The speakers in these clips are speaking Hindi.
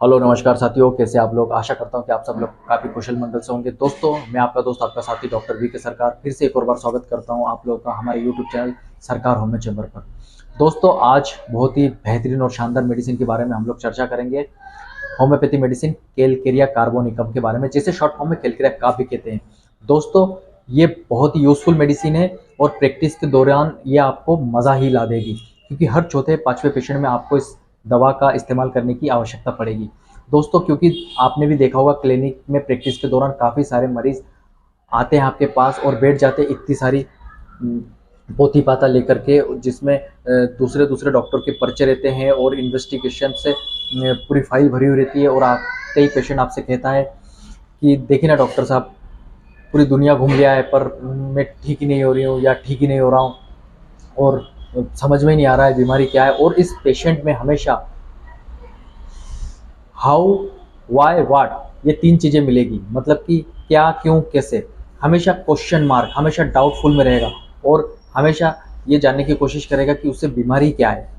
हेलो नमस्कार साथियों, कैसे आप लोग। आशा करता हूं कि आप सब लोग काफ़ी कुशल मंगल से होंगे। दोस्तों, मैं आपका दोस्त, आपका साथी डॉक्टर वी के सरकार फिर से एक और बार स्वागत करता हूं आप लोगों का हमारे यूट्यूब चैनल सरकार होम चैम्बर पर। दोस्तों, आज बहुत ही बेहतरीन और शानदार मेडिसिन के बारे में हम लोग चर्चा करेंगे। होम्योपैथी मेडिसिन कैलकेरिया कार्बोनिकम के बारे में, जिसे शॉर्ट फॉर्म में कैलकेरिया का भी कहते हैं। दोस्तों, ये बहुत ही यूजफुल मेडिसिन है और प्रैक्टिस के दौरान ये आपको मज़ा ही ला देगी, क्योंकि हर चौथे पांचवें पेशेंट में आपको इस दवा का इस्तेमाल करने की आवश्यकता पड़ेगी। दोस्तों, क्योंकि आपने भी देखा होगा क्लिनिक में प्रैक्टिस के दौरान काफ़ी सारे मरीज आते हैं आपके पास और बैठ जाते हैं इतनी सारी पोथी पाता लेकर के, जिसमें दूसरे दूसरे डॉक्टर के पर्चे रहते हैं और इन्वेस्टिगेशन से पूरी फाइल भरी हुई रहती है। और आप कई पेशेंट आपसे कहता है कि देखिए ना डॉक्टर साहब, पूरी दुनिया घूम लिया है पर मैं ठीक ही नहीं हो रही हूँ या ठीक ही नहीं हो रहा हूँ और समझ में नहीं आ रहा है बीमारी क्या है। और इस पेशेंट में हमेशा हाउ, वाई, वाट, ये तीन चीज़ें मिलेगी। मतलब कि क्या, क्यों, कैसे। हमेशा क्वेश्चन मार्क, हमेशा डाउटफुल में रहेगा और हमेशा ये जानने की कोशिश करेगा कि उससे बीमारी क्या है।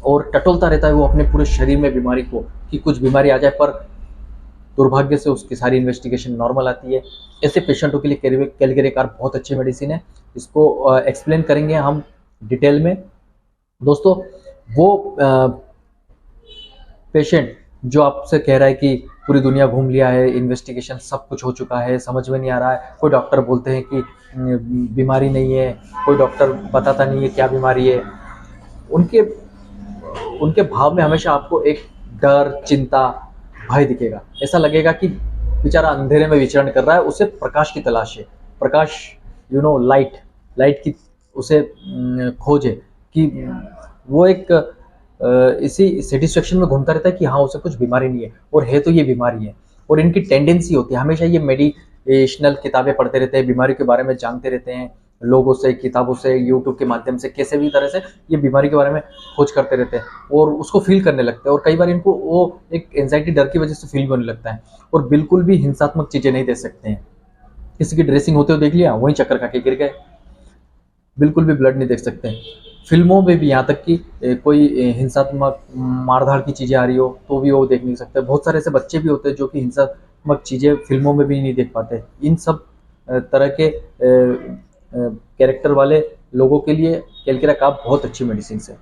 और टटोलता रहता है वो अपने पूरे शरीर में बीमारी को, कि कुछ बीमारी आ जाए, पर दुर्भाग्य से उसकी सारी इन्वेस्टिगेशन नॉर्मल आती है। ऐसे पेशेंटों के लिए कैलकेरिया कार बहुत अच्छी मेडिसिन है। इसको एक्सप्लेन करेंगे हम डिटेल में। दोस्तों, वो पेशेंट जो आपसे कह रहा है कि पूरी दुनिया घूम लिया है, इन्वेस्टिगेशन सब कुछ हो चुका है, समझ में नहीं आ रहा है, कोई डॉक्टर बोलते हैं कि बीमारी नहीं है, कोई डॉक्टर बताता नहीं है क्या बीमारी है, उनके उनके भाव में हमेशा आपको एक डर, चिंता, भय दिखेगा। ऐसा लगेगा कि बेचारा अंधेरे में विचरण कर रहा है, उसे प्रकाश की तलाश है। प्रकाश, लाइट, लाइट की उसे खोज है कि वो एक इसी सेटिस्फेक्शन में घूमता रहता है कि हाँ, उसे कुछ बीमारी नहीं है, और है तो ये बीमारी है। और इनकी टेंडेंसी होती है हमेशा ये मेडिटेशनल किताबें पढ़ते रहते हैं, बीमारी के बारे में जानते रहते हैं, लोगों से, किताबों से, यूट्यूब के माध्यम से, कैसे भी तरह से ये बीमारी के बारे में खोज करते रहते हैं और उसको फील करने लगते हैं। और कई बार इनको वो एक एंजाइटी, डर की वजह से फील होने लगता है। और बिल्कुल भी हिंसात्मक चीज़ें नहीं दे सकते हैं। किसी की ड्रेसिंग होते हुए देख लिया, वहीं चक्कर खा के गिर गए। बिल्कुल भी ब्लड नहीं देख सकते हैं। फिल्मों में भी, यहाँ तक कि कोई हिंसात्मक मारधाड़ की चीज़ें आ रही हो तो भी वो देख नहीं सकते। बहुत सारे ऐसे बच्चे भी होते हैं जो कि हिंसात्मक चीज़ें फिल्मों में भी नहीं देख पाते। इन सब तरह के कैरेक्टर वाले लोगों के लिए कैलकेरिया का बहुत अच्छी मेडिसिन है।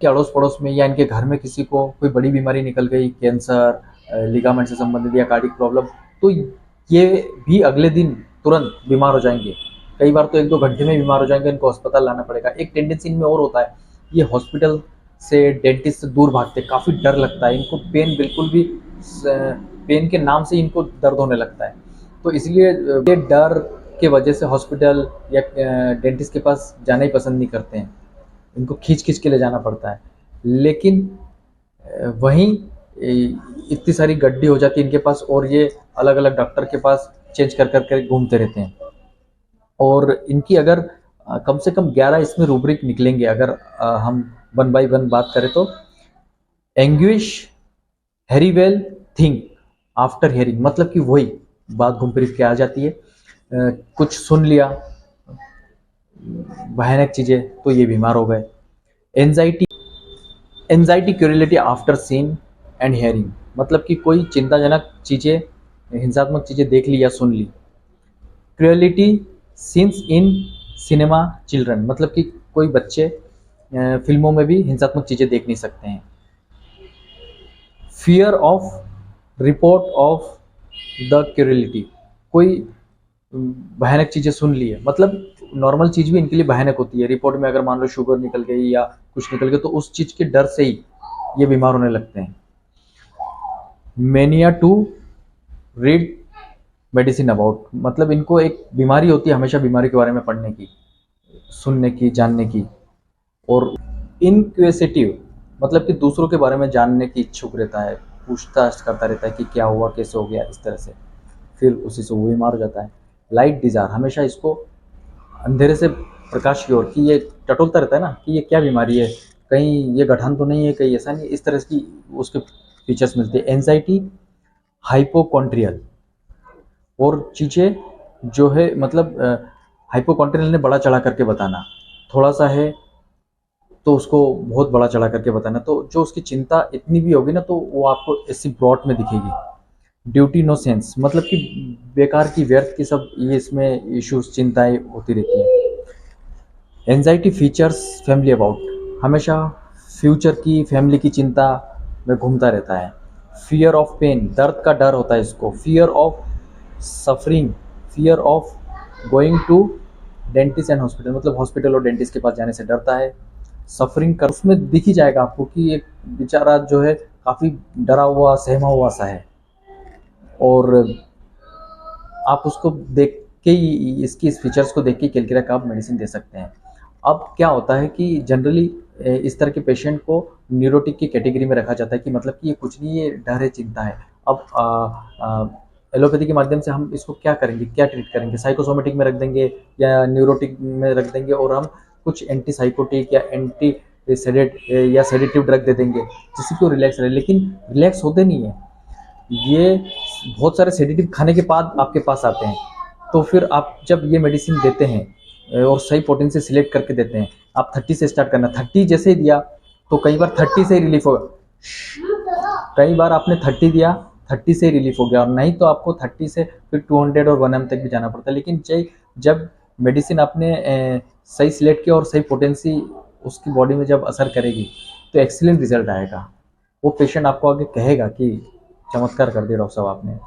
कि अड़ोस पड़ोस में या इनके घर में किसी को कोई बड़ी बीमारी निकल गई, कैंसर, लिगामेंट से संबंधित या कार्डिक प्रॉब्लम, तो ये भी अगले दिन तुरंत बीमार हो जाएंगे। कई बार तो 1-2 घंटे में बीमार हो जाएंगे, इनको अस्पताल लाना पड़ेगा। एक टेंडेंसी इनमें और होता है, ये हॉस्पिटल से, डेंटिस्ट से दूर भागते, काफ़ी डर लगता है इनको। पेन, बिल्कुल भी पेन के नाम से इनको दर्द होने लगता है। तो इसलिए ये डर के वजह से हॉस्पिटल या डेंटिस्ट के पास जाना ही पसंद नहीं करते हैं। इनको खींच खींच के ले जाना पड़ता है। लेकिन वहीं इतनी सारी गड्डी हो जाती है इनके पास, और ये अलग अलग डॉक्टर के पास चेंज कर कर कर घूमते रहते हैं। और इनकी अगर कम से कम 11 इसमें रूब्रिक निकलेंगे, अगर हम 1 बाय 1 बात करें तो। एंग्विश, हेरीवेल, थिंक आफ्टर हियरिंग, मतलब कि वही बात घूम फिर के आ जाती है। कुछ सुन लिया, भयानक चीजें, तो ये बीमार हो गए। Anxiety, anxiety cruelty after seen and hearing, मतलब कि कोई चिंताजनक चीजें, हिंसात्मक चीजें देख ली या सुन ली। Cruelty scenes in cinema children, मतलब कि कोई बच्चे फिल्मों में भी हिंसात्मक चीजें देख नहीं सकते हैं। Fear of report of the cruelty, कोई भयानक चीजें सुन ली है, मतलब नॉर्मल चीज भी इनके लिए भयानक होती है। रिपोर्ट में अगर मान लो शुगर निकल गई या कुछ निकल गया, तो उस चीज के डर से ही ये बीमार होने लगते हैं। Mania to read medicine about, मतलब इनको एक बीमारी होती है हमेशा बीमारी के बारे में पढ़ने की, सुनने की, जानने की। और इनक्वेसिटिव, मतलब कि दूसरों के बारे में जानने की इच्छुक रहता है, पूछताछ करता रहता है कि क्या हुआ, कैसे हो गया, इस तरह से, फिर उसी से वो बीमार हो जाता है। लाइट डिजायर, हमेशा इसको अंधेरे से प्रकाश की ओर, कि ये टटोलता रहता है ना कि ये क्या बीमारी है, कहीं ये गठन तो नहीं है, कहीं ऐसा नहीं, इस तरह की उसके फीचर्स मिलते हैं। एंजाइटी, हाइपोकॉन्ट्रियल, और चीज़ें जो है, मतलब हाइपोकॉन्ट्रियल ने बड़ा चढ़ा करके बताना, थोड़ा सा है तो उसको बहुत बड़ा चढ़ा करके बताना। तो जो उसकी चिंता इतनी भी होगी ना तो वो आपको इसी ब्रॉड में दिखेगी। ड्यूटी नो सेंस, मतलब कि बेकार की व्यर्थ की सब ये इसमें इश्यूज चिंताएं होती रहती हैं। एंजाइटी फीचर्स फैमिली अबाउट, हमेशा फ्यूचर की फैमिली की चिंता में घूमता रहता है। फियर ऑफ पेन, दर्द का डर होता है इसको। Fear of suffering, fear of going to dentist and hospital, मतलब हॉस्पिटल और डेंटिस्ट के पास जाने से डरता है। सफरिंग कर उसमें दिख ही जाएगा आपको कि एक बेचारा जो है काफ़ी डरा हुआ सहमा हुआ सा है, और आप उसको देख के ही इसकी इस फीचर्स को देख के कैलकुलेट का आप मेडिसिन दे सकते हैं। अब क्या होता है कि जनरली इस तरह के पेशेंट को न्यूरोटिक की कैटेगरी में रखा जाता है कि मतलब कि ये कुछ नहीं, ये डर है, चिंता है। अब एलोपैथी के माध्यम से हम इसको क्या करेंगे, क्या ट्रीट करेंगे, साइकोसोमेटिक में रख देंगे या न्यूरोटिक में रख देंगे, और हम कुछ एंटी साइकोटिक या एंटी सेडेटिव ड्रग दे देंगे जिससे कि वो रिलैक्स रहे, लेकिन रिलैक्स होते नहीं है। ये बहुत सारे सेडेटिव खाने के बाद आपके पास आते हैं। तो फिर आप जब ये मेडिसिन देते हैं और सही पोटेंसी सिलेक्ट करके देते हैं, आप 30 से स्टार्ट करना। 30 जैसे ही दिया तो कई बार 30 से ही रिलीफ होगा, कई बार आपने 30 दिया 30 से ही रिलीफ हो गया, और नहीं तो आपको 30 से फिर 200 और 1M तक भी जाना पड़ता है। लेकिन जब मेडिसिन आपने सही सिलेक्ट किया और सही पोटेंसी उसकी बॉडी में जब असर करेगी तो एक्सीलेंट रिजल्ट आएगा। वो पेशेंट आपको आगे कहेगा कि चमत्कार कर दिया डॉक्टर साहब आपने।